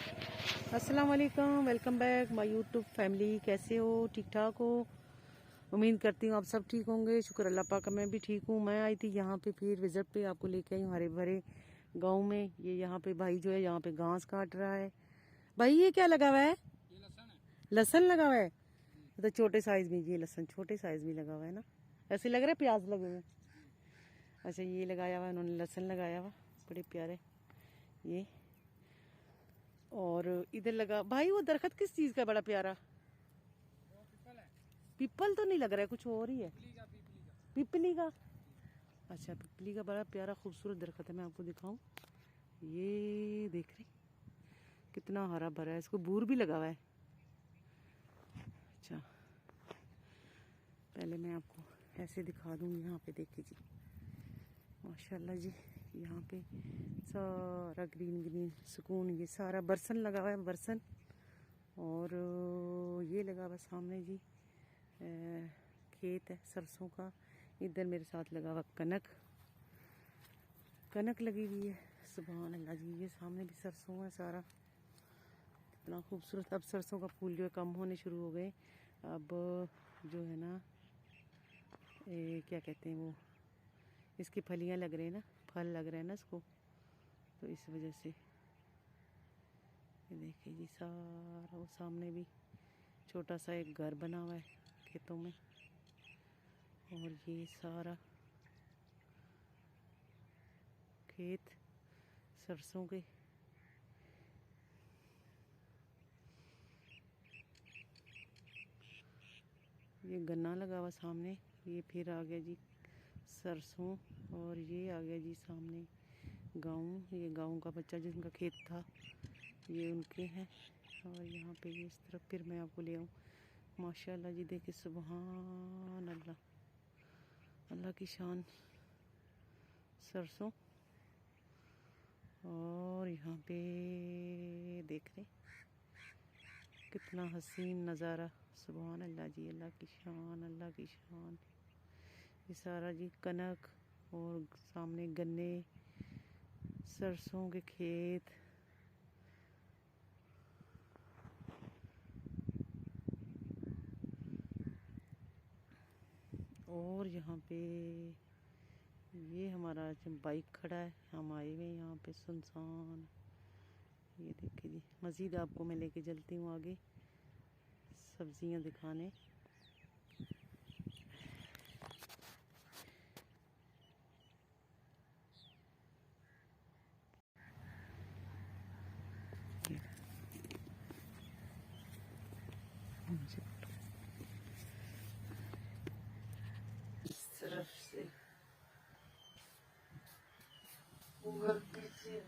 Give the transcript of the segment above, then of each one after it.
अस्सलाम वालेकुम, welcome back my YouTube family. कैसे हो? ठीक ठाक हो? उम्मीद करती हूँ आप सब ठीक होंगे। शुक्र अल्लाह पाक, मैं भी ठीक हूँ। मैं आई थी यहाँ पे फिर विजिट पे, आपको लेके आई हूँ हरे भरे गांव में। ये यहाँ पे भाई जो है यहाँ पे घास काट रहा है। भाई ये क्या लगा हुआ है? ये लहसुन है। लहसन लगा हुआ है। तो छोटे साइज में ये लहसन छोटे साइज में लगा हुआ है ना, ऐसे लग रहा है प्याज लगे हुए। अच्छा ये लगाया हुआ उन्होंने, लहसन लगाया हुआ, बड़े प्यारे ये। और इधर लगा भाई वो दरख्त किस चीज का बड़ा प्यारा? वो पीपल है। पीपल तो नहीं लग रहा है, कुछ और ही है। पीपली का। पिपली का। अच्छा पिपली का बड़ा प्यारा खूबसूरत दरख्त है। मैं आपको दिखाऊं, ये देख रही कितना हरा भरा है। इसको बूर भी लगा हुआ है। अच्छा पहले मैं आपको ऐसे दिखा दूंगी। यहाँ पे देखिए जी, माशाल्लाह जी, यहाँ पे सारा ग्रीन ग्रीन सुकून। ये सारा बरसन लगा हुआ है, बरसन। और ये लगा हुआ सामने जी खेत है सरसों का। इधर मेरे साथ लगा हुआ कनक, कनक लगी हुई है। सुभान अल्लाह जी, ये सामने भी सरसों है सारा, इतना खूबसूरत। अब सरसों का फूल जो है कम होने शुरू हो गए। अब जो है ना क्या कहते हैं वो, इसकी फलियां लग रहे हैं ना, फल लग रहे हैं ना इसको, तो इस वजह से। ये देखिए जी, सारा वो सामने भी छोटा सा एक घर बना हुआ है खेतों में। और ये सारा खेत सरसों के। ये गन्ना लगा हुआ सामने। ये फिर आ गया जी सरसों। और ये आ गया जी सामने गाँव। ये गाँव का बच्चा जिनका खेत था ये उनके हैं। और यहाँ पे ये इस तरफ फिर मैं आपको ले आऊँ। माशाल्लाह जी, देखिए सुभान अल्लाह, अल्लाह की शान। सरसों। और यहाँ पे देख रहे कितना हसीन नज़ारा। सुभान अल्लाह जी, अल्लाह की शान, अल्लाह की शान। ये सारा जी कनक और सामने गन्ने, सरसों के खेत। और यहाँ पे ये हमारा बाइक खड़ा है, हम आए हुए यहाँ पे सुनसान। ये देखिए जी, मज़ीद आपको मैं लेके चलती हूँ आगे सब्जियाँ दिखाने। इस तरफ से ऊपर पीछे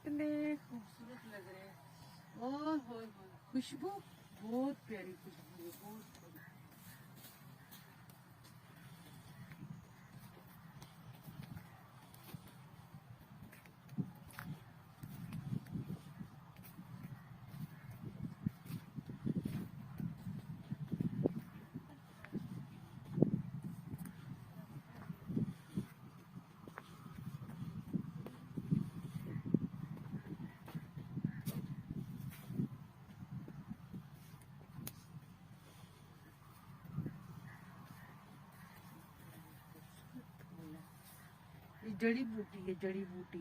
कितने खूबसूरत लग रहे हैं। ओह होए होए, खुशबू बहुत प्यारी खुशबू है, बहुत प्यारी। ये जड़ी बूटी है, जड़ी बूटी।